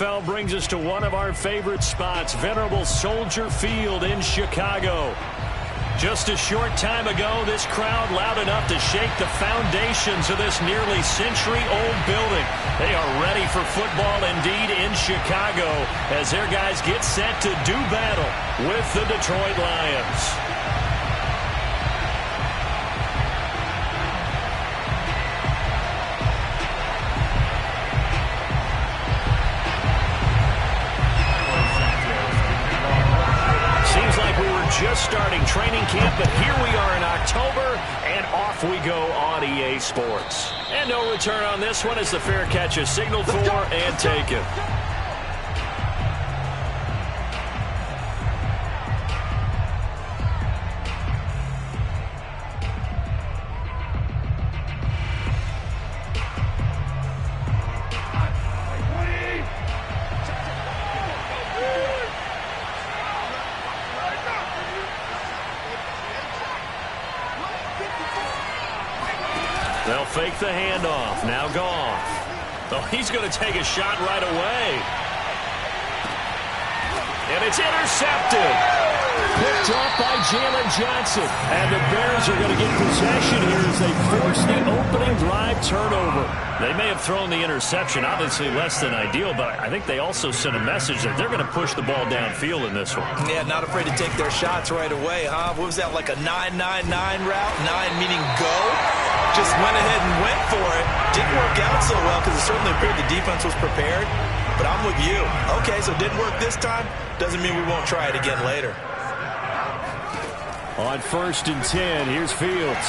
NFL brings us to one of our favorite spots, venerable Soldier Field in Chicago. Just a short time ago, this crowd loud enough to shake the foundations of this nearly century-old building. They are ready for football indeed in Chicago as their guys get set to do battle with the Detroit Lions. Just starting training camp, but here we are in October, and off we go on EA Sports. And no return on this one as the fair catch is signaled for and taken. They'll fake the handoff. Now Goff. Oh, he's going to take a shot right away. And it's intercepted. Picked off by Jalen Johnson. And the Bears are going to get possession here as they force the opening drive turnover. They may have thrown the interception, obviously less than ideal, but I think they also sent a message that they're going to push the ball downfield in this one. Yeah, not afraid to take their shots right away, huh? What was that, like a 9-9-9 route? 9 meaning go? Just went ahead and went for it. Didn't work out so well because it certainly appeared the defense was prepared. But I'm with you. Okay, so it didn't work this time. Doesn't mean we won't try it again later. On 1st and 10, here's Fields.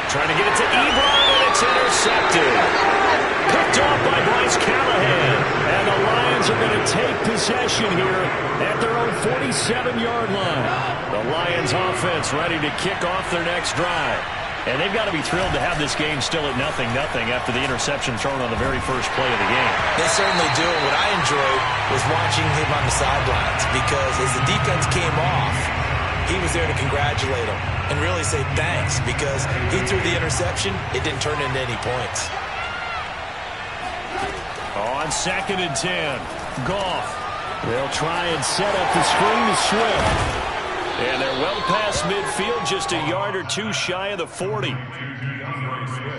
Trying to get it to Ebron, and it's intercepted. Picked off by Bryce Callahan. And the Lions are going to take possession here at their own 47-yard line. The Lions offense ready to kick off their next drive. And they've got to be thrilled to have this game still at 0-0 after the interception thrown on the very first play of the game. They certainly do. And what I enjoyed was watching him on the sidelines because as the defense came off, he was there to congratulate him and really say thanks because he threw the interception. It didn't turn into any points. On 2nd and 10, Goff. They'll try and set up the screen to Swift. And they're well past midfield, just a yard or two shy of the 40.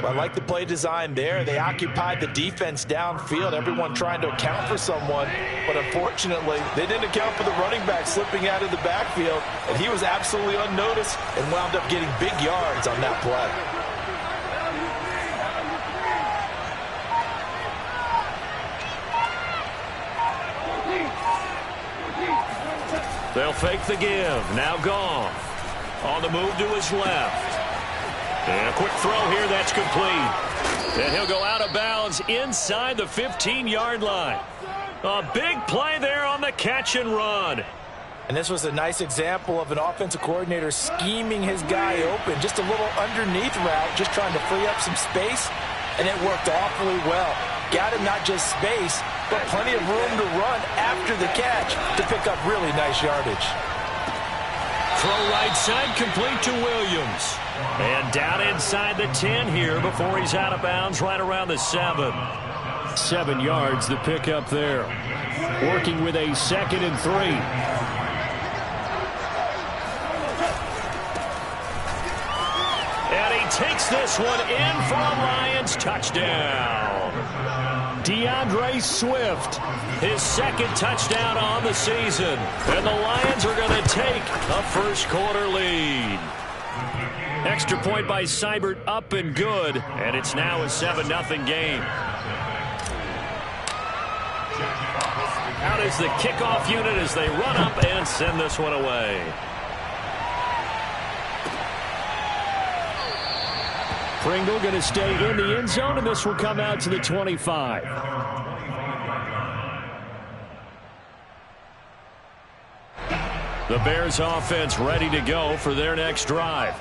Well, I like the play design there. They occupied the defense downfield, everyone trying to account for someone. But unfortunately, they didn't account for the running back slipping out of the backfield. And he was absolutely unnoticed and wound up getting big yards on that play. They'll fake the give. Now Goff. On the move to his left. And a quick throw here. That's complete. And he'll go out of bounds inside the 15-yard line. A big play there on the catch and run. And this was a nice example of an offensive coordinator scheming his guy open. Just a little underneath route, just trying to free up some space. And it worked awfully well. Got him not just space, but plenty of room to run after the catch to pick up really nice yardage. Throw right side, complete to Williams. And down inside the 10 here before he's out of bounds right around the 7. 7 yards the pickup there. Working with a 2nd and 3. And he takes this one in for a Lions touchdown. DeAndre Swift, his 2nd touchdown on the season. And the Lions are going to take a first-quarter lead. Extra point by Seibert up and good. And it's now a 7-0 game. Out is the kickoff unit as they run up and send this one away. Pringle going to stay in the end zone, and this will come out to the 25. The Bears offense ready to go for their next drive.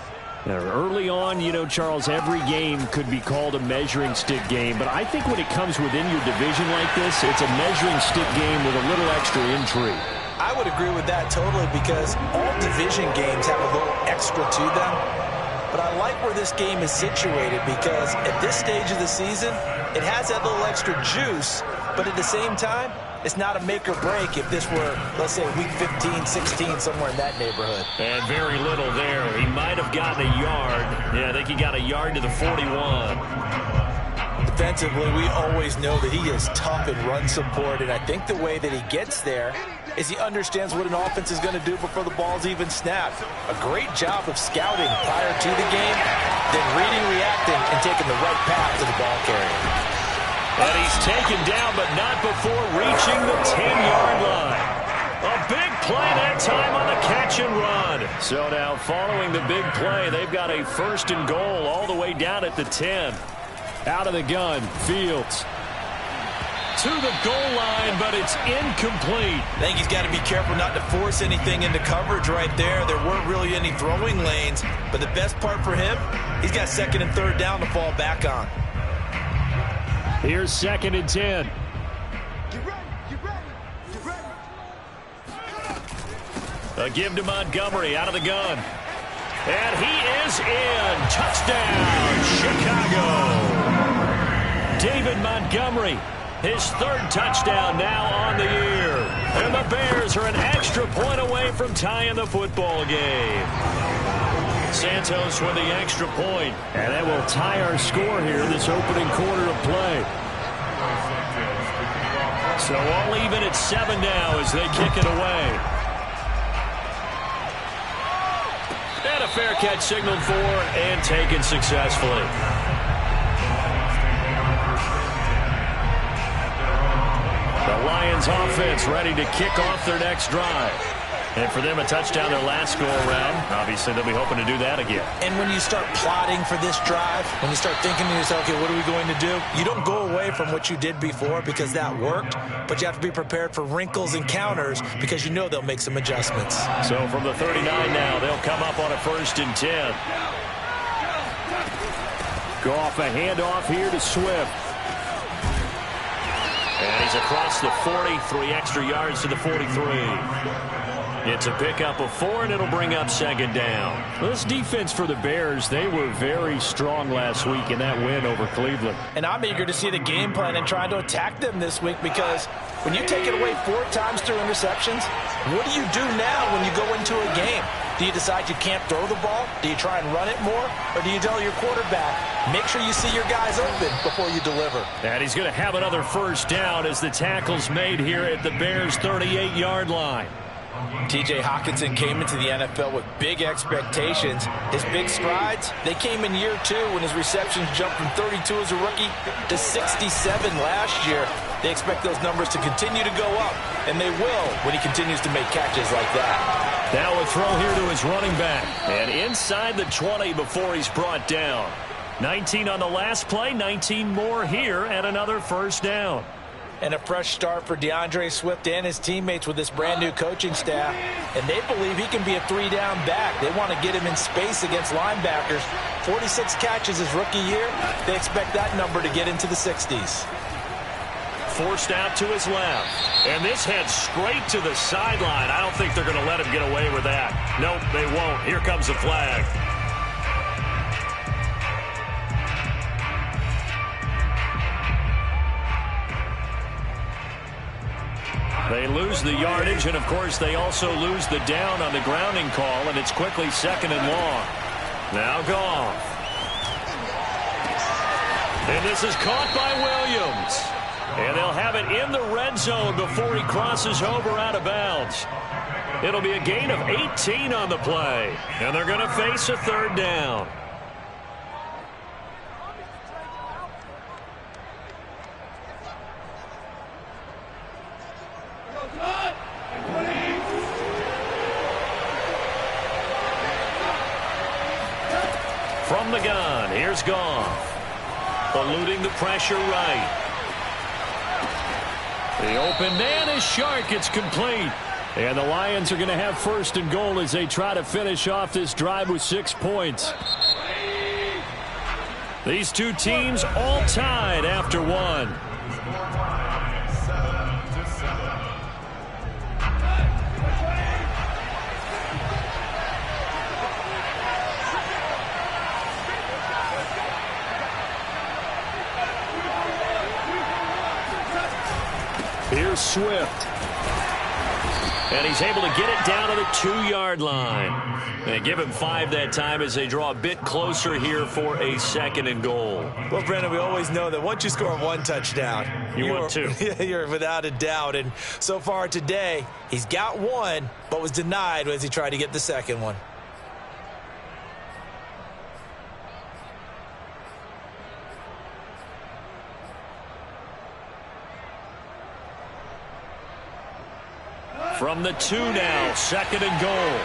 Now, early on, you know, Charles, every game could be called a measuring stick game, but I think when it comes within your division like this, it's a measuring stick game with a little extra intrigue. I would agree with that totally because all division games have a little extra to them. But I like where this game is situated because at this stage of the season, It has that little extra juice, but at the same time, it's not a make or break if this were, let's say, week 15, 16, somewhere in that neighborhood. And very little there. He might have gotten a yard. Yeah, I think he got a yard to the 41. Defensively, we always know that he is tough in run support, and I think the way that he gets there is he understands what an offense is going to do before the ball's even snapped. A great job of scouting prior to the game, then reading, reacting, and taking the right path to the ball carrier. And he's taken down, but not before reaching the 10-yard line. A big play that time on the catch and run. So now following the big play, they've got a 1st and goal all the way down at the 10. Out of the gun, Fields. To the goal line, but it's incomplete. I think he's got to be careful not to force anything into coverage right there. There weren't really any throwing lanes, but the best part for him, he's got 2nd and 3rd down to fall back on. Here's 2nd and 10. A give to Montgomery out of the gun. And he is in. Touchdown, Chicago. David Montgomery, his 3rd touchdown now on the year. And the Bears are an extra point away from tying the football game. Santos with the extra point. And that will tie our score here this opening quarter of play. So all even at 7 now as they kick it away. And a fair catch signaled for and taken successfully. The Lions offense ready to kick off their next drive. And for them, a touchdown their last go-around. Obviously, they'll be hoping to do that again. And when you start plotting for this drive, when you start thinking to yourself, okay, what are we going to do? You don't go away from what you did before because that worked, but you have to be prepared for wrinkles and counters because you know they'll make some adjustments. So from the 39 now, they'll come up on a 1st and 10. Goff, a handoff here to Swift. And he's across the 40, 3 extra yards to the 43. It's a pickup of 4, and it'll bring up 2nd down. This defense for the Bears, they were very strong last week in that win over Cleveland. And I'm eager to see the game plan and try to attack them this week because when you take it away 4 times through interceptions, what do you do now when you go into a game? Do you decide you can't throw the ball? Do you try and run it more? Or do you tell your quarterback, make sure you see your guys open before you deliver? And he's going to have another 1st down as the tackle's made here at the Bears' 38-yard line. T.J. Hockenson came into the NFL with big expectations. His big strides, they came in year 2 when his receptions jumped from 32 as a rookie to 67 last year. They expect those numbers to continue to go up, and they will when he continues to make catches like that. Now a throw here to his running back. And inside the 20 before he's brought down. 19 on the last play, 19 more here, and another 1st down. And a fresh start for DeAndre Swift and his teammates with this brand-new coaching staff. And they believe he can be a 3-down back. They want to get him in space against linebackers. 46 catches his rookie year. They expect that number to get into the 60s. Forced out to his left. And this heads straight to the sideline. I don't think they're going to let him get away with that. Nope, they won't. Here comes the flag. They lose the yardage, and of course they also lose the down on the grounding call, and it's quickly 2nd and long. Now Goff. And this is caught by Williams. And they'll have it in the red zone before he crosses over out of bounds. It'll be a gain of 18 on the play, and they're going to face a 3rd down. From the gun, here's Goff. Eluding the pressure right. The open man is Shark. It's complete. And the Lions are going to have 1st and goal as they try to finish off this drive with 6 points. These two teams all tied after 1. Here's Swift. And he's able to get it down to the 2-yard line. They give him 5 that time as they draw a bit closer here for a 2nd and goal. Well, Brandon, we always know that once you score 1 touchdown, you want 2. You're without a doubt. And so far today, he's got 1, but was denied as he tried to get the 2nd one. From the 2 now, 2nd and goal.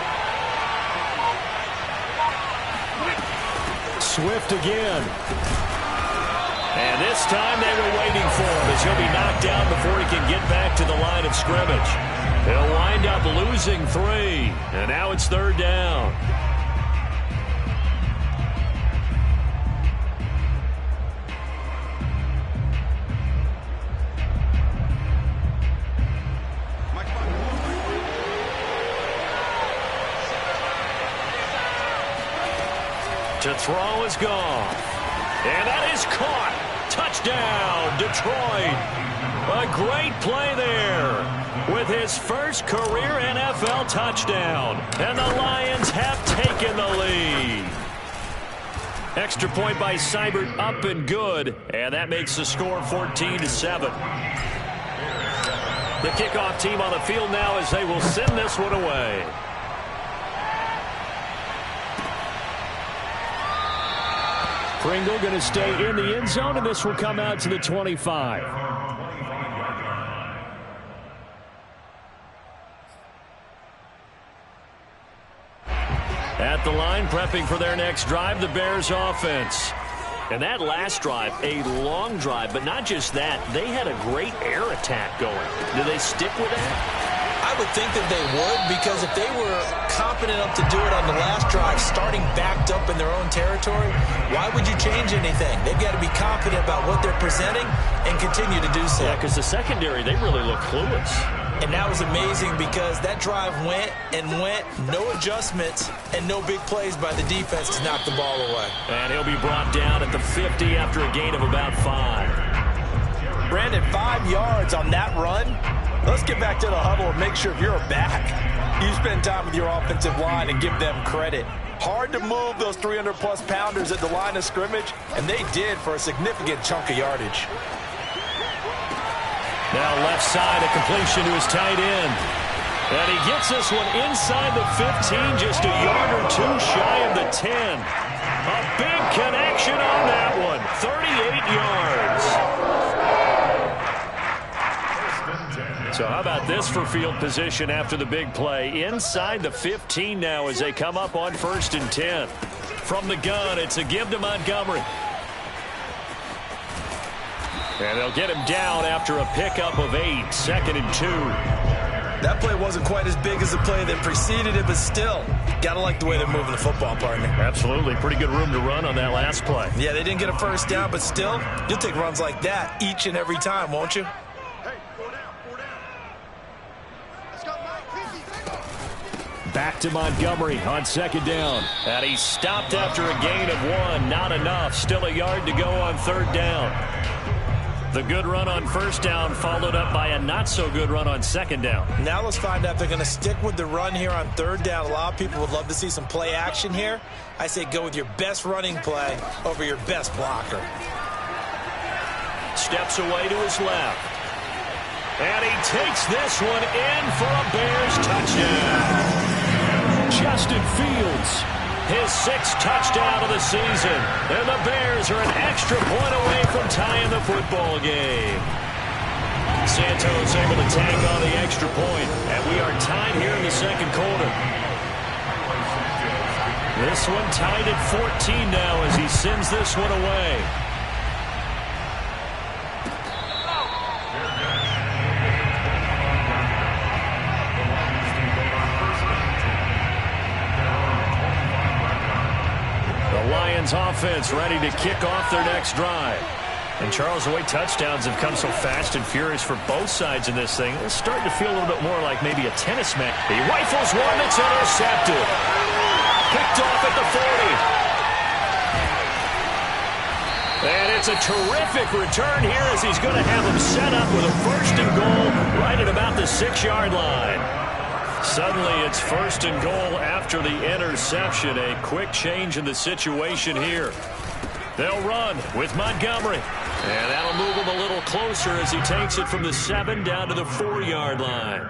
Swift again. And this time they were waiting for him as he'll be knocked down before he can get back to the line of scrimmage. He'll wind up losing 3, and now it's 3rd down. To throw is gone. And that is caught. Touchdown, Detroit. A great play there with his first career NFL touchdown. And the Lions have taken the lead. Extra point by Seibert, up and good. And that makes the score 14-7. The kickoff team on the field now as they will send this one away. Pringle going to stay in the end zone, and this will come out to the 25. At the line, prepping for their next drive, the Bears offense. And that last drive, a long drive, but not just that. They had a great air attack going. Do they stick with that? I would think that they would, because if they were confident enough to do it on the last drive, starting backed up in their own territory, why would you change anything? They've got to be confident about what they're presenting and continue to do so. Yeah, because the secondary, they really look clueless. And that was amazing because that drive went and went, no adjustments, and no big plays by the defense to knock the ball away. And he'll be brought down at the 50 after a gain of about 5. Brandon, 5 yards on that run. Let's get back to the huddle and make sure if you're back, you spend time with your offensive line and give them credit. Hard to move those 300-plus pounders at the line of scrimmage, and they did for a significant chunk of yardage. Now left side, a completion to his tight end. And he gets this one inside the 15, just a yard or 2 shy of the 10. A big connection on that one, 38 yards. So how about this for field position after the big play? Inside the 15 now as they come up on 1st and 10. From the gun, it's a give to Montgomery. And they'll get him down after a pickup of 8, 2nd and 2. That play wasn't quite as big as the play that preceded it, but still, gotta like the way they're moving the football, partner. Absolutely. Pretty good room to run on that last play. Yeah, they didn't get a first down, but still, you'll take runs like that each and every time, won't you? Back to Montgomery on 2nd down. And he stopped after a gain of 1. Not enough. Still a yard to go on 3rd down. The good run on 1st down followed up by a not-so-good run on 2nd down. Now let's find out if they're going to stick with the run here on 3rd down. A lot of people would love to see some play action here. I say go with your best running play over your best blocker. Steps away to his left. And he takes this one in for a Bears touchdown. Justin Fields, his 6th touchdown of the season. And the Bears are an extra point away from tying the football game. Santos able to tag on the extra point. And we are tied here in the 2nd quarter. This one tied at 14 now as he sends this one away. Lions offense ready to kick off their next drive. And Charles, the way touchdowns have come so fast and furious for both sides in this thing, it's starting to feel a little bit more like maybe a tennis match. He rifles one that's intercepted. Picked off at the 40. And it's a terrific return here as he's going to have him set up with a 1st and goal Right at about the 6-yard line. Suddenly it's 1st and goal after the interception. A quick change in the situation here. They'll run with Montgomery. And that'll move him a little closer as he takes it from the 7 down to the 4-yard line.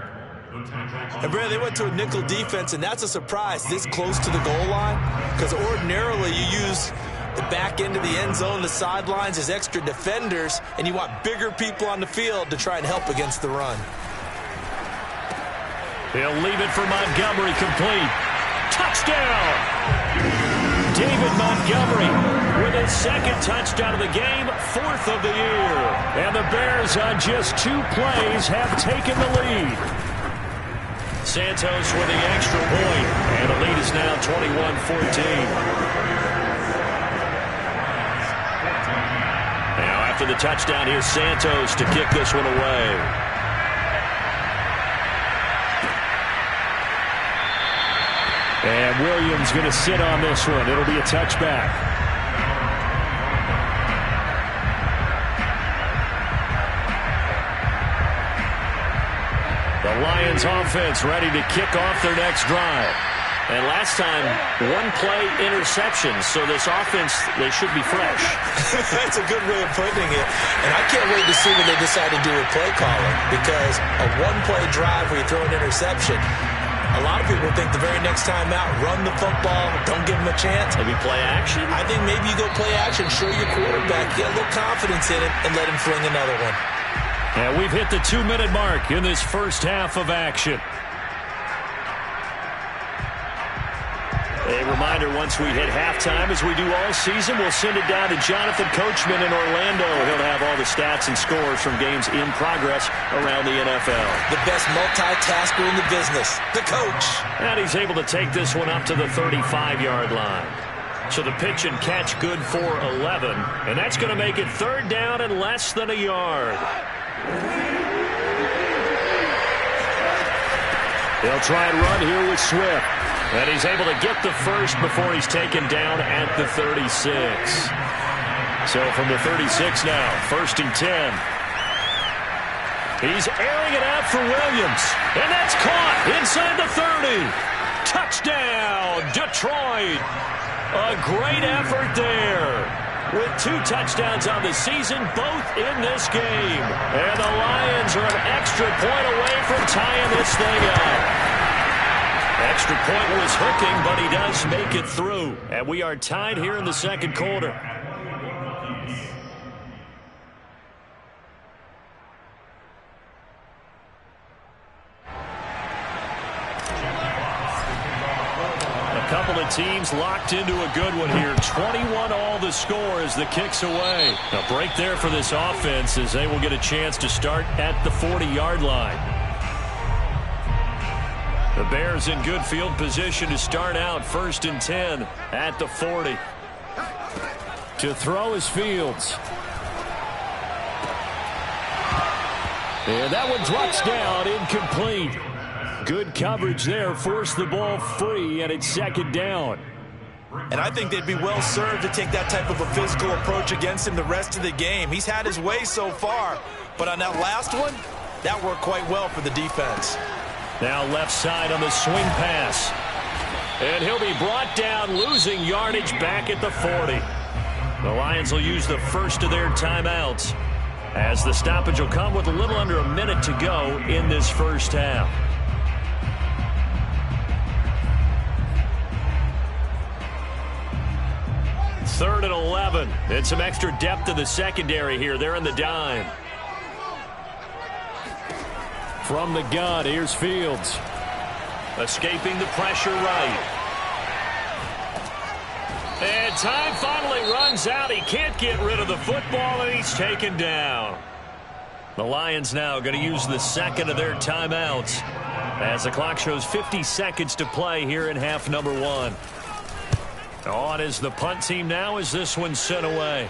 And Brad, they went to a nickel defense, and that's a surprise this close to the goal line, because ordinarily you use the back end of the end zone, the sidelines as extra defenders, and you want bigger people on the field to try and help against the run. He'll leave it for Montgomery, complete. Touchdown! David Montgomery with his 2nd touchdown of the game, 4th of the year. And the Bears on just 2 plays have taken the lead. Santos with the extra point, and the lead is now 21-14. Now after the touchdown, here's Santos to kick this one away. And Williams going to sit on this one. It'll be a touchback. The Lions offense ready to kick off their next drive. And last time, 1-play interception. So this offense, they should be fresh. That's a good way of putting it. And I can't wait to see what they decide to do with play calling. Because a 1-play drive where you throw an interception, a lot of people think the very next time out, run the football, don't give them a chance. Maybe play action? I think maybe you go play action, show your quarterback, get a little confidence in it, and let him fling another one. And we've hit the 2-minute mark in this first half of action. A reminder, once we hit halftime, as we do all season, we'll send it down to Jonathan Coachman in Orlando. He'll have all the stats and scores from games in progress around the NFL. The best multitasker in the business, the coach. And he's able to take this one up to the 35-yard line. So the pitch and catch good for 11. And that's going to make it 3rd down and less than a yard. They'll try and run here with Swift. And he's able to get the first before he's taken down at the 36. So from the 36 now, 1st and 10. He's airing it out for Williams. And that's caught inside the 30. Touchdown, Detroit. A great effort there. With 2 touchdowns on the season, both in this game. And the Lions are an extra point away from tying this thing up. Extra point was hooking, but he does make it through. And we are tied here in the 2nd quarter. A couple of teams locked into a good one here. 21 all the score as the kick's away. A break there for this offense as they will get a chance to start at the 40-yard line. The Bears in good field position to start out 1st and 10 at the 40. To throw is Fields. And that one drops down, incomplete. Good coverage there, forced the ball free, and it's 2nd down. And I think they'd be well served to take that type of a physical approach against him the rest of the game. He's had his way so far, but on that last one, that worked quite well for the defense. Now left side on the swing pass. And he'll be brought down, losing yardage back at the 40. The Lions will use the first of their timeouts, as the stoppage will come with a little under a minute to go in this first half. Third and 11. And some extra depth in the secondary here. They're in the dime. From the gun, here's Fields. Escaping the pressure right. And time finally runs out. He can't get rid of the football, and he's taken down. The Lions now going to use the 2nd of their timeouts as the clock shows 50 seconds to play here in half number 1. On is the punt team now as this one's sent away.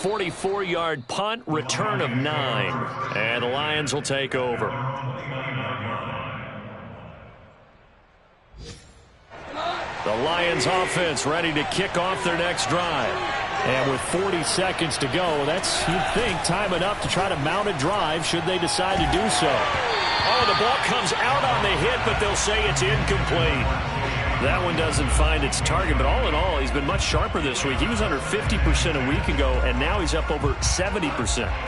.44-yard punt, return of 9. And the Lions will take over. The Lions offense ready to kick off their next drive. And with 40 seconds to go, that's, you'd think, time enough to try to mount a drive should they decide to do so. Oh, the ball comes out on the hit, but they'll say it's incomplete. That one doesn't find its target, but all in all, he's been much sharper this week. He was under 50% a week ago, and now he's up over 70%.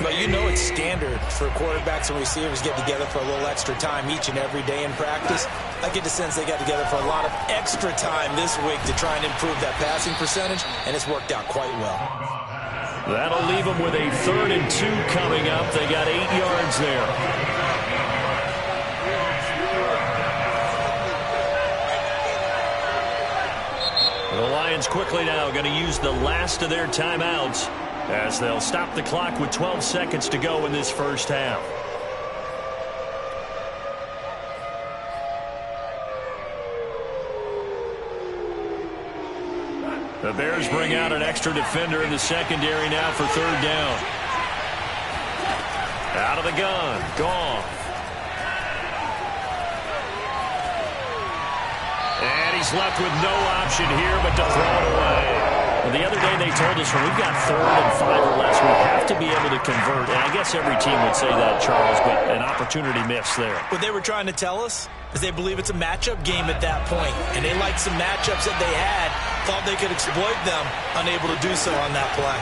But you know it's standard for quarterbacks and receivers get together for a little extra time each and every day in practice. I get the sense they got together for a lot of extra time this week to try and improve that passing percentage, and it's worked out quite well. That'll leave them with a 3rd and 2 coming up. They got 8 yards there. The Lions quickly now going to use the last of their timeouts as they'll stop the clock with 12 seconds to go in this first half. The Bears bring out an extra defender in the secondary now for 3rd down. Out of the gun, Goff. And he's left with no option here but to throw it away. Well, the other day they told us when we've got 3rd and 5 or less, we have to be able to convert. And I guess every team would say that, Charles, but an opportunity missed there. What they were trying to tell us is they believe it's a matchup game at that point. And they liked some matchups that they had, thought they could exploit them, unable to do so on that play.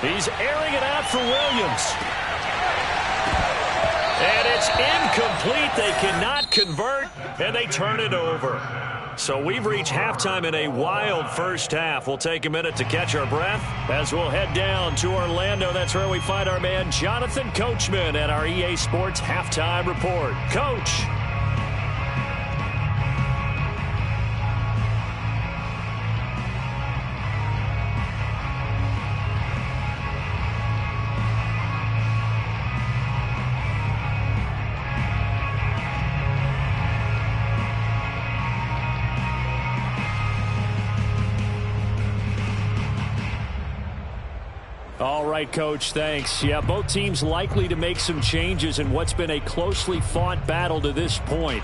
He's airing it out for Williams. And it's incomplete. They cannot convert, and they turn it over. So we've reached halftime in a wild first half. We'll take a minute to catch our breath as we'll head down to Orlando. That's where we find our man Jonathan Coachman at our EA Sports Halftime Report. Coach. All right, Coach, thanks. Yeah, both teams likely to make some changes in what's been a closely fought battle to this point.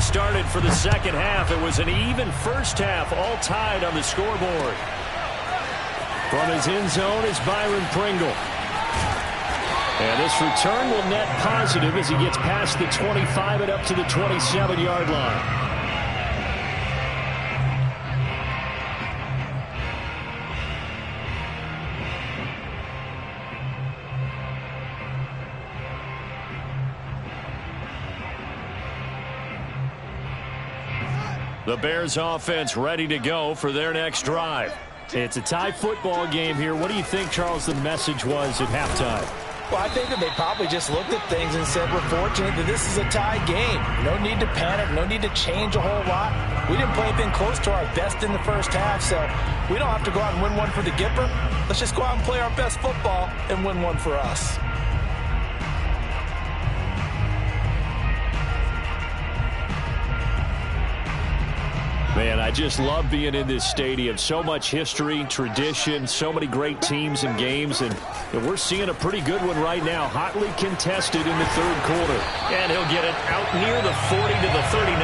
Started for the second half. It was an even first half, all tied on the scoreboard. From his end zone is Byron Pringle. And this return will net positive as he gets past the 25 and up to the 27-yard line. The Bears offense ready to go for their next drive. It's a tie football game here. What do you think, Charles, the message was at halftime? Well, I think that they probably just looked at things and said, we're fortunate that this is a tie game. No need to panic, no need to change a whole lot. We didn't play anything close to our best in the first half, so we don't have to go out and win one for the Gipper. Let's just go out and play our best football and win one for us. Man, I just love being in this stadium. So much history, tradition, so many great teams and games, and we're seeing a pretty good one right now. Hotly contested in the 3rd quarter. And he'll get it out near the 40 to the 39.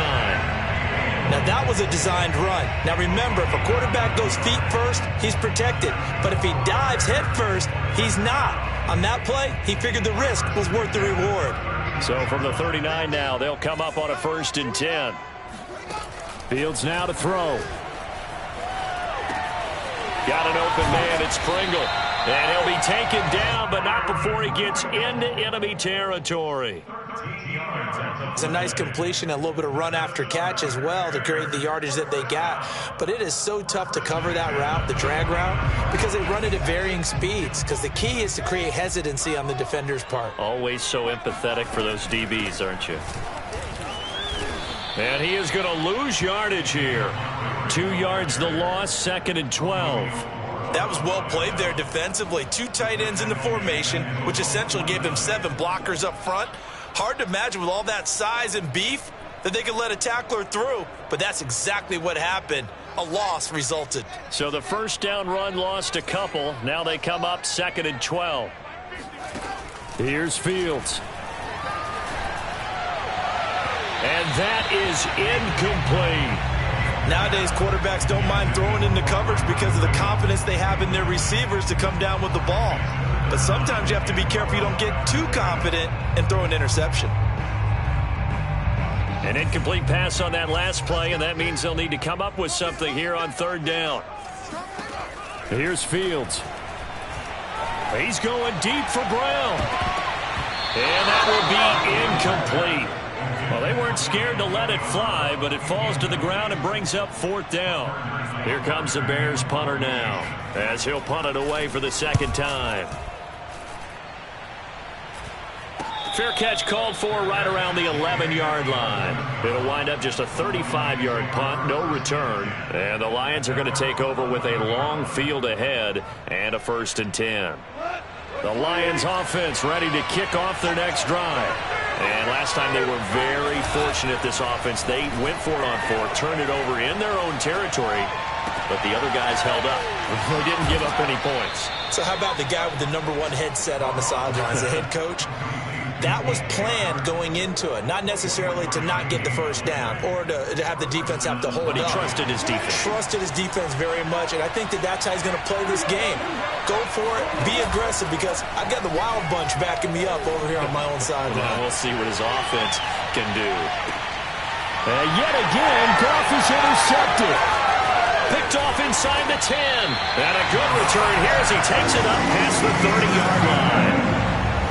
Now, that was a designed run. Now, remember, if a quarterback goes feet first, he's protected. But if he dives head first, he's not. On that play, he figured the risk was worth the reward. So from the 39 now, they'll come up on a 1st and 10. Fields now to throw. Got an open man. It's Pringle. And he'll be taken down, but not before he gets into enemy territory. It's a nice completion, a little bit of run after catch as well to create the yardage that they got. But it is so tough to cover that route, the drag route, because they run it at varying speeds. Because the key is to create hesitancy on the defender's part. Always so empathetic for those DBs, aren't you? And he is going to lose yardage here. 2 yards the loss, 2nd and 12. That was well played there defensively. 2 tight ends in the formation, which essentially gave him 7 blockers up front. Hard to imagine with all that size and beef that they could let a tackler through, but that's exactly what happened. A loss resulted. So the first down run lost a couple. Now they come up 2nd and 12. Here's Fields. And that is incomplete. Nowadays, quarterbacks don't mind throwing into coverage because of the confidence they have in their receivers to come down with the ball. But sometimes you have to be careful you don't get too confident and throw an interception. An incomplete pass on that last play, and that means they'll need to come up with something here on 3rd down. Here's Fields. He's going deep for Brown. And that will be incomplete. Well, they weren't scared to let it fly, but it falls to the ground and brings up 4th down. Here comes the Bears punter now, as he'll punt it away for the 2nd time. Fair catch called for right around the 11-yard line. It'll wind up just a 35-yard punt, no return. And the Lions are going to take over with a long field ahead and a 1st and 10. The Lions offense ready to kick off their next drive. And last time they were very fortunate, this offense. They went for it on 4th, turned it over in their own territory, but the other guys held up. They didn't give up any points. So how about the guy with the #1 headset on the sidelines, the head coach? That was planned going into it, not necessarily to not get the first down or to have the defense have to hold up. But he trusted his defense. Trusted his defense very much, and I think that that's how he's going to play this game. Go for it, be aggressive, because I've got the Wild Bunch backing me up over here on my own sideline. Now we'll see what his offense can do. And yet again, Goff is intercepted. Picked off inside the 10. And a good return here as he takes it up past the 30-yard line.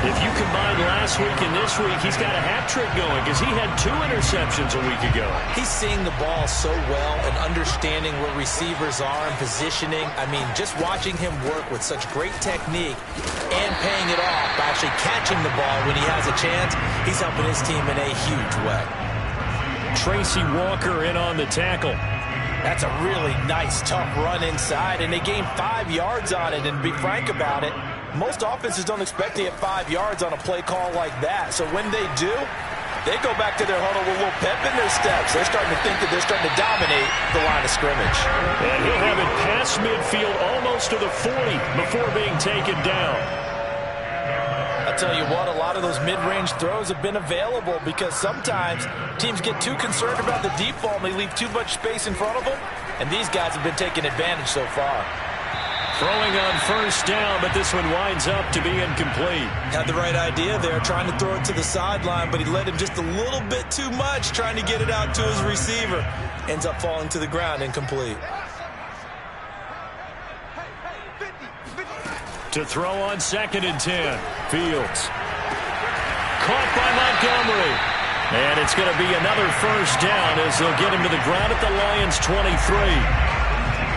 If you combine last week and this week, he's got a hat trick going because he had 2 interceptions a week ago. He's seeing the ball so well and understanding where receivers are and positioning. I mean, just watching him work with such great technique and paying it off by actually catching the ball when he has a chance, he's helping his team in a huge way. Tracy Walker in on the tackle. That's a really nice, tough run inside, and they gained 5 yards on it. And to be frank about it, most offenses don't expect to get 5 yards on a play call like that. So when they do, they go back to their huddle with a little pep in their steps. They're starting to think that they're starting to dominate the line of scrimmage. And he'll have it past midfield almost to the 40 before being taken down. I'll tell you what, a lot of those mid-range throws have been available because sometimes teams get too concerned about the deep ball and they leave too much space in front of them. And these guys have been taking advantage so far. Throwing on 1st down, but this one winds up to be incomplete. Had the right idea there, trying to throw it to the sideline, but he led him just a little bit too much, trying to get it out to his receiver. Ends up falling to the ground, incomplete. To throw on 2nd and 10. Fields. Caught by Montgomery. And it's going to be another 1st down as they'll get him to the ground at the Lions' 23.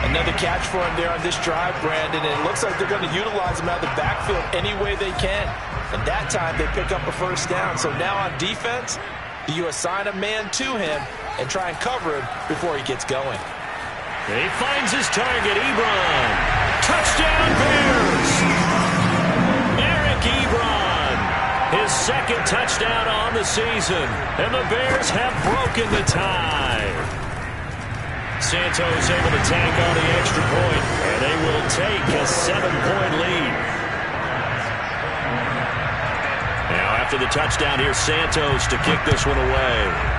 Another catch for him there on this drive, Brandon, and it looks like they're going to utilize him out of the backfield any way they can. And that time they pick up a 1st down. So now on defense, you assign a man to him and try and cover him before he gets going. And he finds his target, Ebron. Touchdown, Bears! Eric Ebron, his 2nd touchdown on the season. And the Bears have broken the tie. Santos able to tank on the extra point, and they will take a 7-point lead. Now after the touchdown, here's Santos to kick this one away.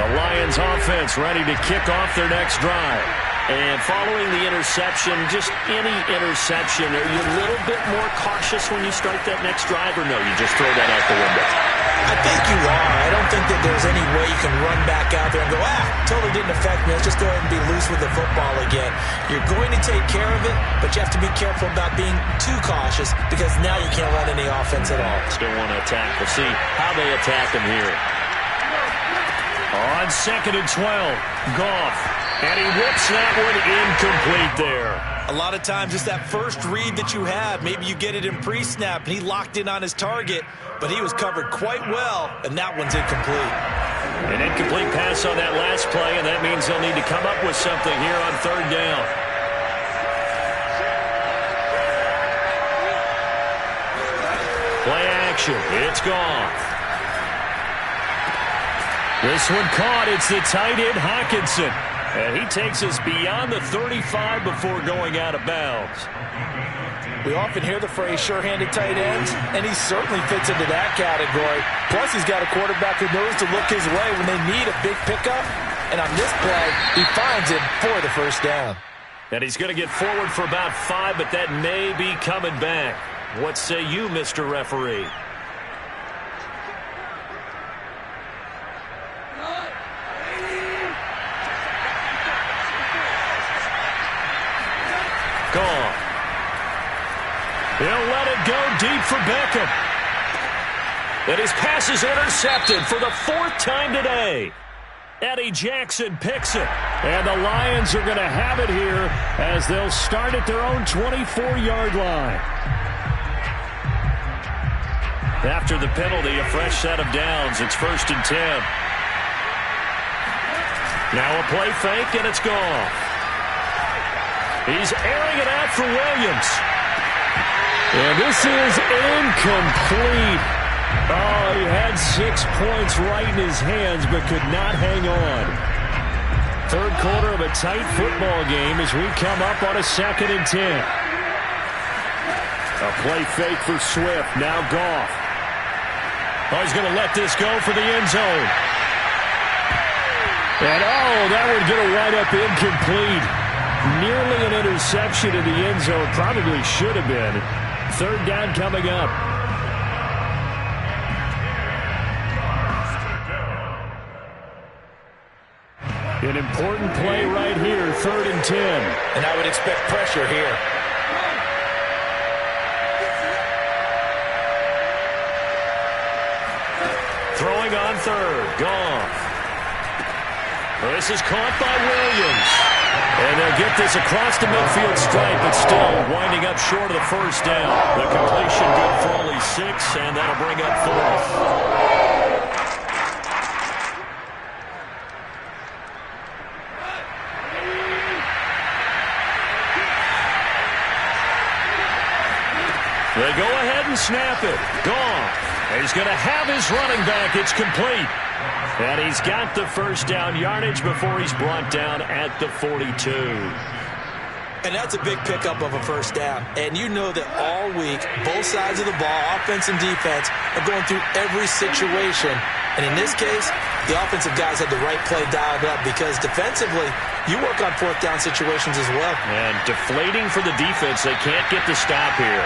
Lions offense ready to kick off their next drive. And following the interception, just any interception, are you a little bit more cautious when you start that next drive, or no, you just throw that out the window? I think you are. I don't think that there's any way you can run back out there and go, totally didn't affect me. Let's just go ahead and be loose with the football again. You're going to take care of it, but you have to be careful about being too cautious because now you can't run any offense at all. Still want to attack. We'll see how they attack him here. On 2nd and 12, Goff. And he whips that one incomplete there. A lot of times it's that first read that you have. Maybe you get it in pre-snap, and he locked in on his target, but he was covered quite well, and that one's incomplete. An incomplete pass on that last play, and that means they'll need to come up with something here on third down. Play action. It's gone. This one caught. It's the tight end, Hockenson. And he takes us beyond the 35 before going out of bounds. We often hear the phrase sure-handed tight ends, and he certainly fits into that category. Plus, he's got a quarterback who knows to look his way when they need a big pickup. And on this play, he finds it for the first down. And he's going to get forward for about 5, but that may be coming back. What say you, Mr. Referee? Gone. He'll let it go deep for Beckham. And his pass is intercepted for the 4th time today. Eddie Jackson picks it. And the Lions are going to have it here as they'll start at their own 24-yard line. After the penalty, a fresh set of downs. It's 1st and 10. Now a play fake, and it's gone. He's airing it out for Williams. And this is incomplete. Oh, he had 6 points right in his hands, but could not hang on. Third quarter of a tight football game as we come up on a 2nd and 10. A play fake for Swift. Now Goff. Oh, he's going to let this go for the end zone. And, oh, that one's going to wind up incomplete. Nearly an interception in the end zone. Probably should have been. 3rd down coming up. An important play right here, 3rd and 10. And I would expect pressure here. Throwing on 3rd. Goff. This is caught by Williams. And they'll get this across the midfield stripe, but still winding up short of the 1st down. The completion good for only 6, and that'll bring up 4th. They go ahead and snap it. Gone. He's going to have his running back. It's complete. And he's got the 1st down yardage before he's brought down at the 42. And that's a big pickup of a 1st down. And you know that all week, both sides of the ball, offense and defense, are going through every situation. And in this case, the offensive guys had the right play dialed up because defensively, you work on 4th down situations as well. And deflating for the defense. They can't get the stop here.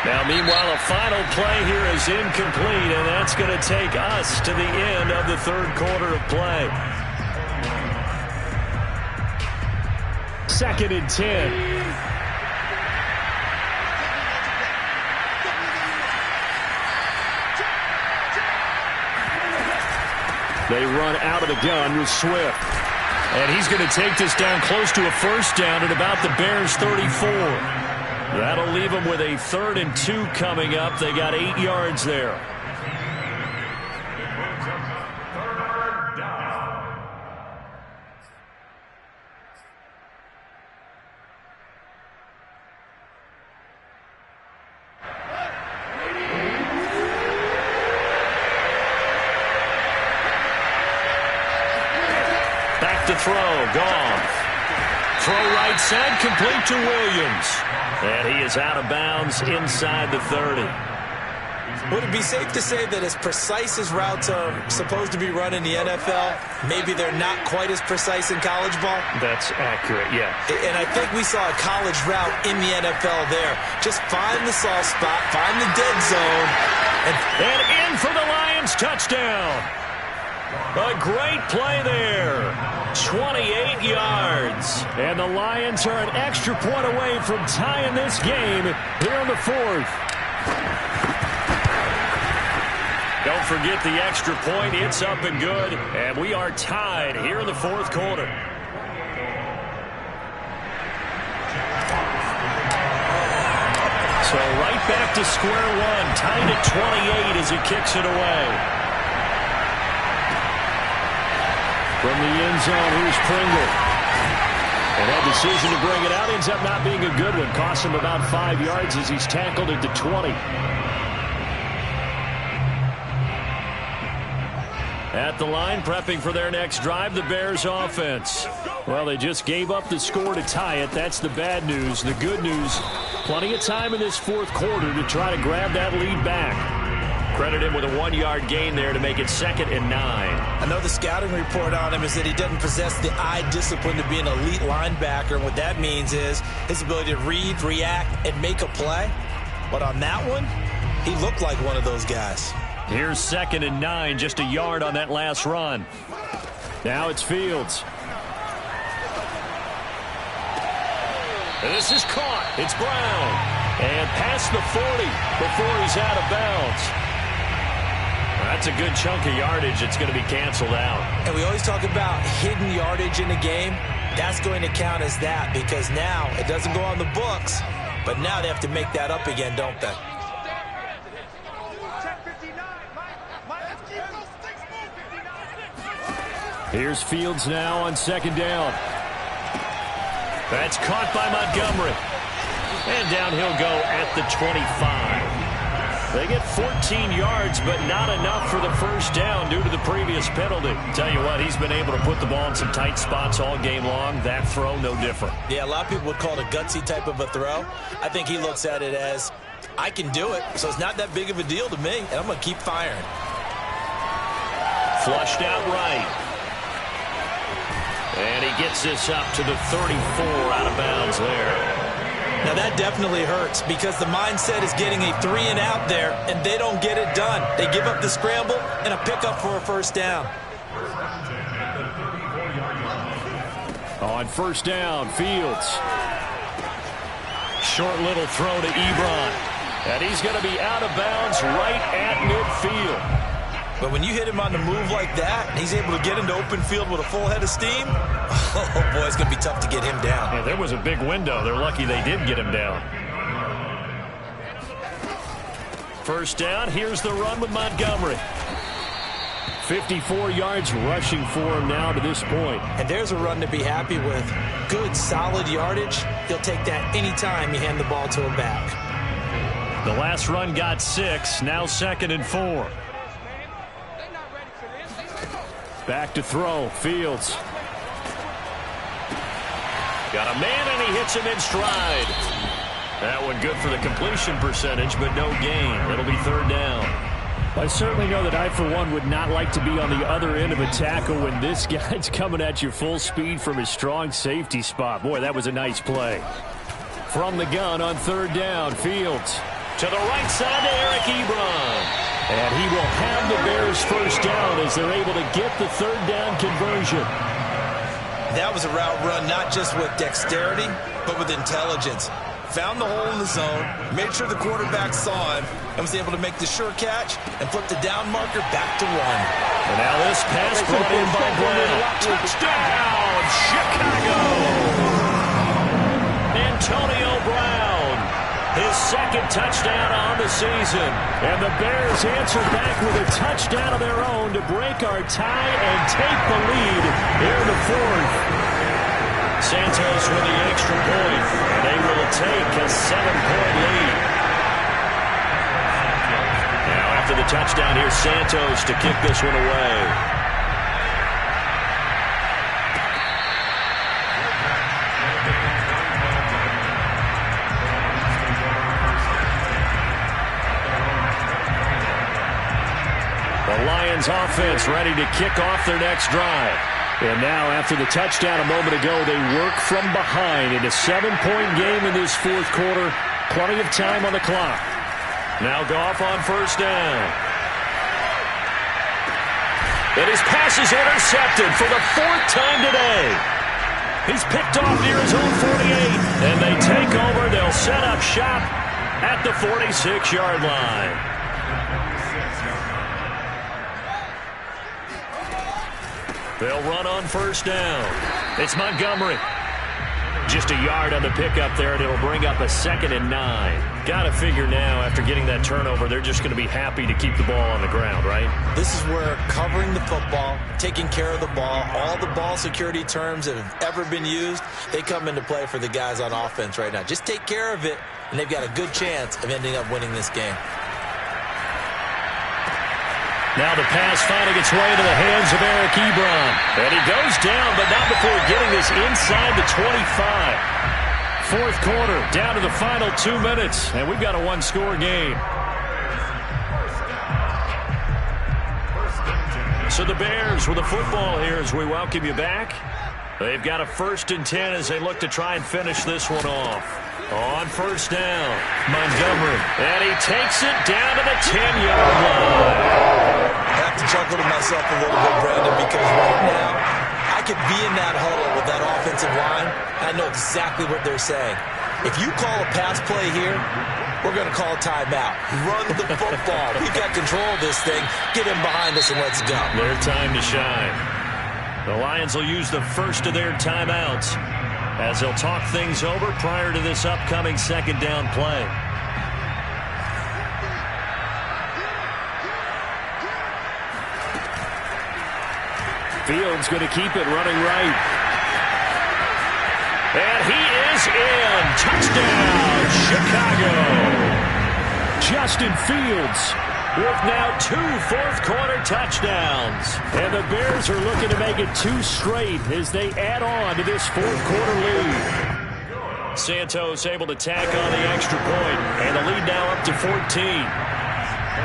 Now, meanwhile, a final play here is incomplete, and that's going to take us to the end of the 3rd quarter of play. 2nd and 10. They run out of the gun with Swift. And he's going to take this down close to a 1st down at about the Bears' 34. That'll leave them with a 3rd and 2 coming up. They got 8 yards there. Back to throw. Goff. Throw right side, complete to Williams. And he is out of bounds inside the 30. Would it be safe to say that as precise as routes are supposed to be run in the NFL, maybe they're not quite as precise in college ball? That's accurate, yeah. And I think we saw a college route in the NFL there. Just find the soft spot, find the dead zone. And in for the Lions, touchdown. A great play there. 28 yards. And the Lions are an extra point away from tying this game here in the 4th. Don't forget the extra point. It's up and good. And we are tied here in the 4th quarter. back to square one. Tied at 28 as he kicks it away. From the end zone, here's Pringle. And that decision to bring it out ends up not being a good one. Costs him about 5 yards as he's tackled at the 20. At the line, prepping for their next drive, the Bears offense. Well, they just gave up the score to tie it. That's the bad news. The good news, plenty of time in this fourth quarter to try to grab that lead back. Credit him with a 1-yard gain there to make it 2nd and 9. I know the scouting report on him is that he doesn't possess the eye discipline to be an elite linebacker. And what that means is his ability to read, react, and make a play. But on that one, he looked like one of those guys. Here's 2nd and 9, just a yard on that last run. Now it's Fields. This is caught. It's Brown. And past the 40 before he's out of bounds. That's a good chunk of yardage. It's going to be canceled out. And we always talk about hidden yardage in a game. That's going to count as that because now it doesn't go on the books, but now they have to make that up again, don't they? Here's Fields now on 2nd down. That's caught by Montgomery. And down he'll go at the 25. They get 14 yards, but not enough for the first down due to the previous penalty. Tell you what, he's been able to put the ball in some tight spots all game long. That throw, no different. Yeah, a lot of people would call it a gutsy type of a throw. I think he looks at it as, I can do it, so it's not that big of a deal to me, and I'm going to keep firing. Flushed out right. And he gets this up to the 34 out of bounds there. Now that definitely hurts because the mindset is getting a 3-and-out there, and they don't get it done. They give up the scramble and a pickup for a first down. On first down, Fields. Short little throw to Ebron. And he's going to be out of bounds right at midfield. But when you hit him on the move like that, and he's able to get into open field with a full head of steam, oh boy, it's going to be tough to get him down. Yeah, there was a big window. They're lucky they did get him down. First down, here's the run with Montgomery. 54 yards rushing for him now to this point. And there's a run to be happy with. Good, solid yardage. He'll take that anytime you hand the ball to him back. The last run got 6, now 2nd and 4. Back to throw, Fields. Got a man, and he hits him in stride. That one good for the completion percentage, but no gain. It'll be 3rd down. I certainly know that I, for one, would not like to be on the other end of a tackle when this guy's coming at you full speed from his strong safety spot. Boy, that was a nice play. From the gun on 3rd down, Fields. To the right side to Eric Ebron. And he will have the Bears first down as they're able to get the 3rd down conversion. That was a route run not just with dexterity, but with intelligence. Found the hole in the zone, made sure the quarterback saw him, and was able to make the sure catch and flip the down marker back to 1. And now this pass brought in by Brown. Touchdown, Chicago! Antonio Brown. His 2nd touchdown on the season. And the Bears answer back with a touchdown of their own to break our tie and take the lead here in the 4th. Santos with the extra point, and they will take a 7-point lead. Now after the touchdown, here's Santos to kick this one away. The Lions offense ready to kick off their next drive. And now after the touchdown a moment ago, they work from behind in a 7-point game in this 4th quarter. Plenty of time on the clock. Now Goff on first down. And his pass is intercepted for the 4th time today. He's picked off near his own 48. And they take over. They'll set up shop at the 46-yard line. They'll run on first down. It's Montgomery. Just a yard on the pickup there, and it'll bring up a 2nd and 9. Got to figure now, after getting that turnover, they're just going to be happy to keep the ball on the ground, right? This is where covering the football, taking care of the ball, all the ball security terms that have ever been used, they come into play for the guys on offense right now. Just take care of it, and they've got a good chance of ending up winning this game. Now the pass finding its way into the hands of Eric Ebron. And he goes down, but not before getting this inside the 25. Fourth quarter, down to the final 2 minutes, and we've got a one-score game. So the Bears with the football here as we welcome you back. They've got a 1st and 10 as they look to try and finish this one off. On first down, Montgomery. And he takes it down to the 10-yard line. I have to chuckle to myself a little bit, Brandon, because right now I could be in that huddle with that offensive line, and I know exactly what they're saying. If you call a pass play here, we're going to call a timeout. Run the football. We've got control of this thing. Get him behind us and let's go. Their time to shine. The Lions will use the first of their timeouts as they'll talk things over prior to this upcoming 2nd down play. Fields going to keep it running right. And he is in. Touchdown, Chicago. Justin Fields with now 2 fourth-quarter touchdowns. And the Bears are looking to make it 2 straight as they add on to this fourth-quarter lead. Santos able to tack on the extra point, and the lead now up to 14.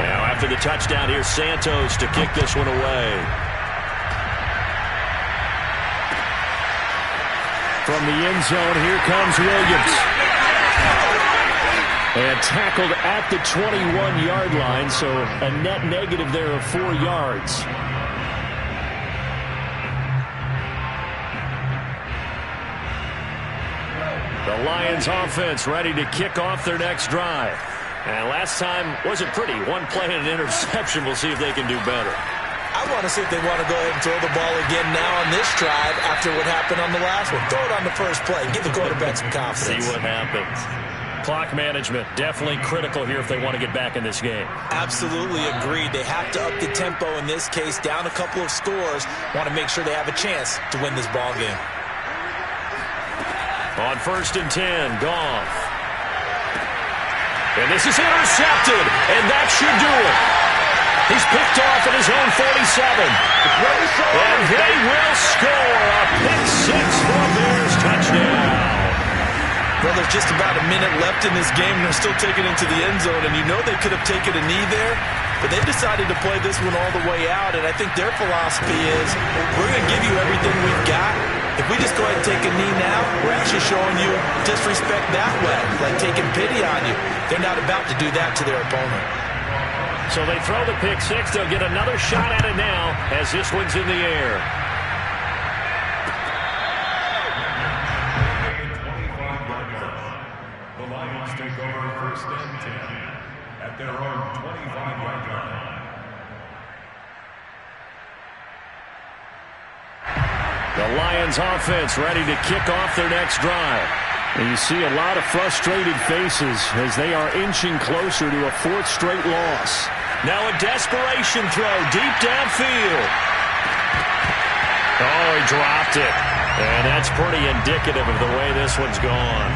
Now after the touchdown, here's Santos to kick this one away. From the end zone, here comes Williams. And tackled at the 21-yard line, so a net negative there of 4 yards. The Lions offense ready to kick off their next drive. And last time wasn't pretty. One play and an interception. We'll see if they can do better. I want to see if they want to go ahead and throw the ball again now on this drive after what happened on the last one. Throw it on the first play. Give the quarterback some confidence. See what happens. Clock management definitely critical here if they want to get back in this game. Absolutely agreed. They have to up the tempo in this case, down a couple of scores. Want to make sure they have a chance to win this ball game. On 1st and 10, Goff. And this is intercepted, and that should do it. He's picked off at his own 47. And they will score a pick-6 for a Bears touchdown. Well, there's just about a minute left in this game, and they're still taking it to the end zone, and you know they could have taken a knee there, but they decided to play this one all the way out, and I think their philosophy is, we're going to give you everything we've got. If we just go ahead and take a knee now, we're actually showing you disrespect that way, like taking pity on you. They're not about to do that to their opponent. So they throw the pick-6. They'll get another shot at it now as this one's in the air. Their own 25-yard line. The Lions offense ready to kick off their next drive. And you see a lot of frustrated faces as they are inching closer to a 4th straight loss. Now a desperation throw deep downfield. Oh, he dropped it. And that's pretty indicative of the way this one's gone.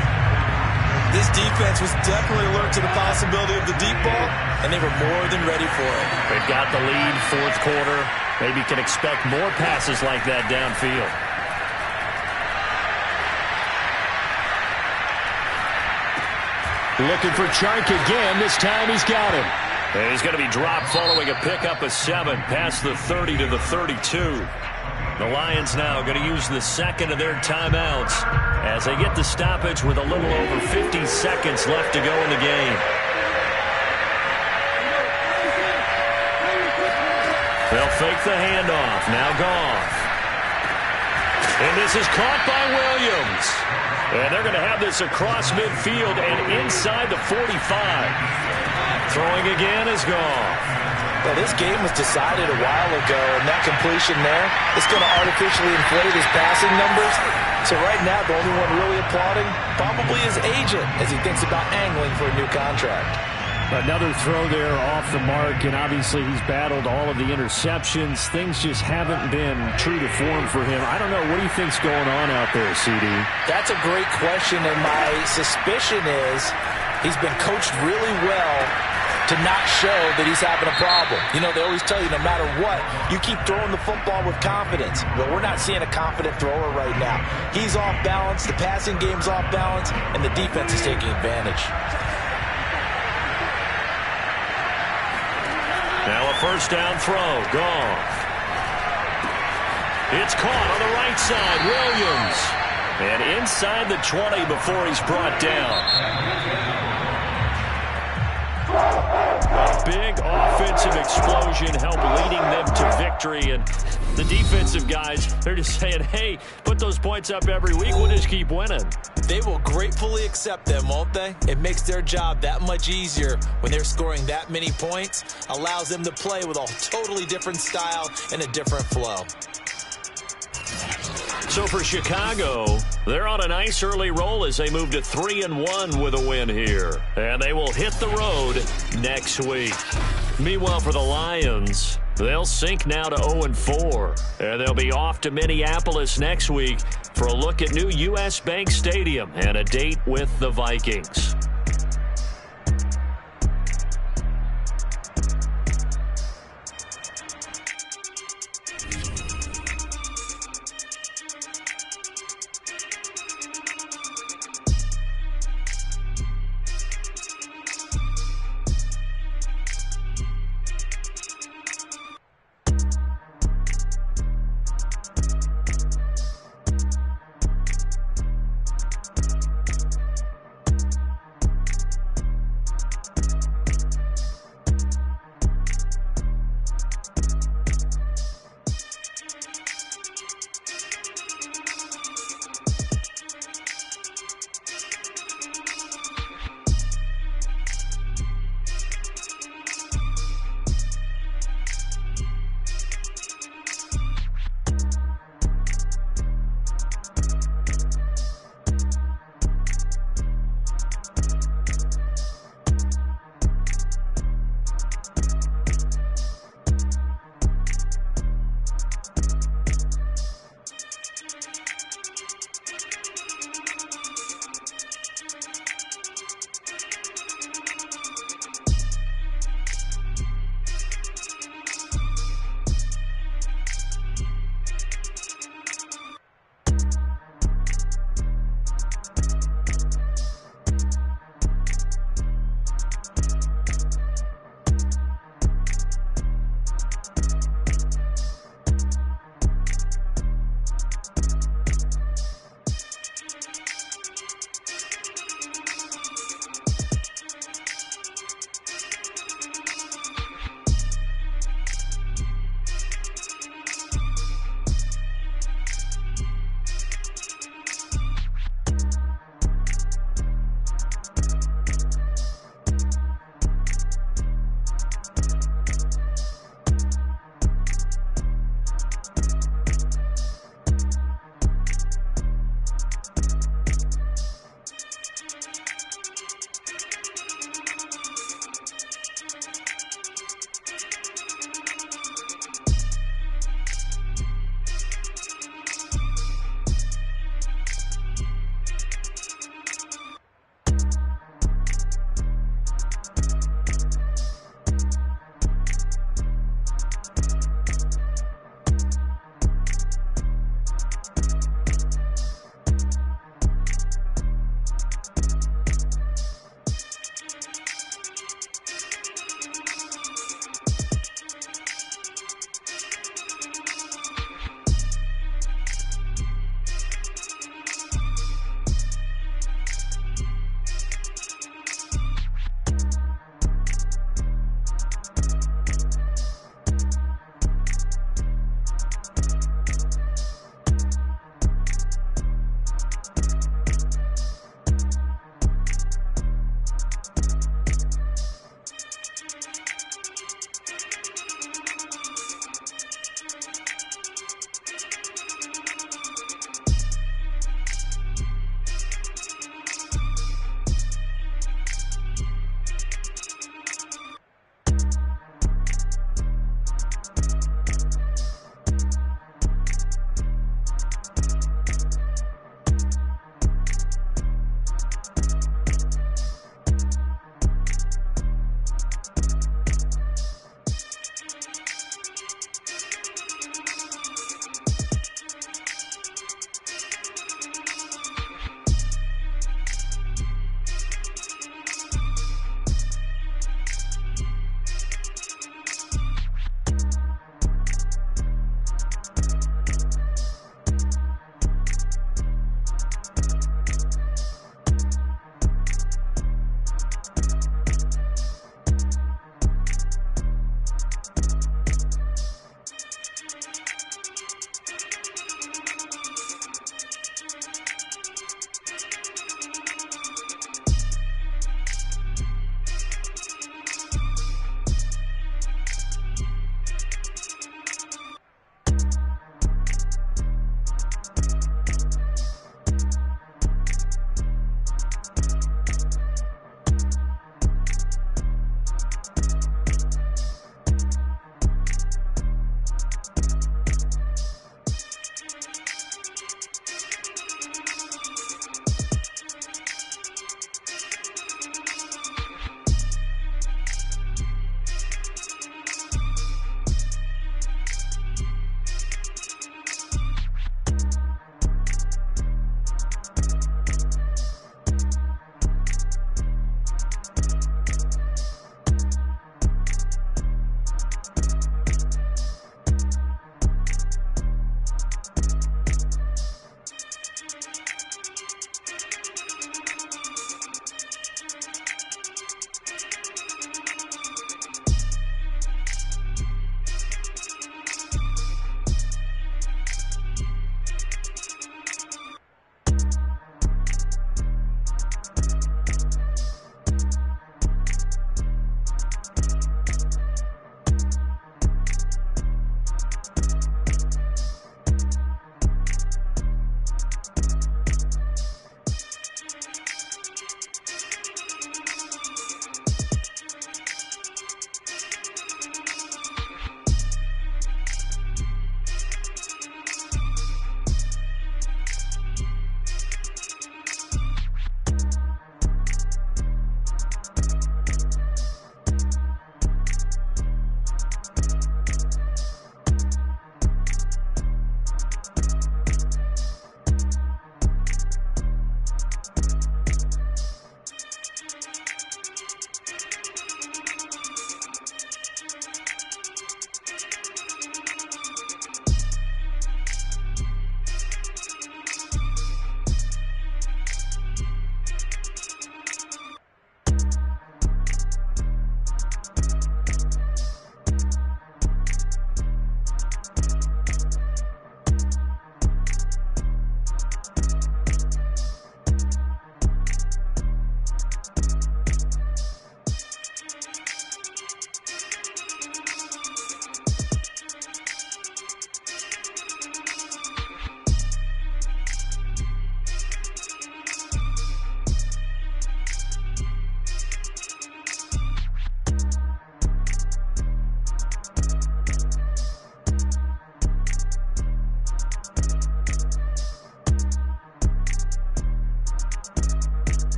This defense was definitely alert to the possibility of the deep ball, and they were more than ready for it. They've got the lead, 4th quarter. Maybe can expect more passes like that downfield. Looking for Chark again. This time he's got him. And he's going to be dropped following a pickup of 7 past the 30 to the 32. The Lions now going to use the 2nd of their timeouts as they get the stoppage with a little over 50 seconds left to go in the game. They'll fake the handoff. Now Goff. And this is caught by Williams. And they're going to have this across midfield and inside the 45. Throwing again is Goff. Well, this game was decided a while ago, and that completion there is going to artificially inflate his passing numbers. So right now, the only one really applauding probably his agent as he thinks about angling for a new contract. Another throw there off the mark, and obviously he's battled all of the interceptions. Things just haven't been true to form for him. I don't know. What do you think's going on out there, CD? That's a great question, and my suspicion is he's been coached really well to not show that he's having a problem. You know, they always tell you no matter what, you keep throwing the football with confidence. But we're not seeing a confident thrower right now. He's off balance, the passing game's off balance, and the defense is taking advantage. Now a first down throw. Goff. It's caught on the right side. Williams. And inside the 20 before he's brought down. A big offensive explosion helped leading them to victory. And the defensive guys, they're just saying, hey, put those points up every week. We'll just keep winning. They will gratefully accept them, won't they? It makes their job that much easier when they're scoring that many points. Allows them to play with a totally different style and a different flow. So for Chicago, they're on a nice early roll as they move to 3-1 with a win here. And they will hit the road next week. Meanwhile, for the Lions, they'll sink now to 0-4. And they'll be off to Minneapolis next week for a look at new U.S. Bank Stadium and a date with the Vikings.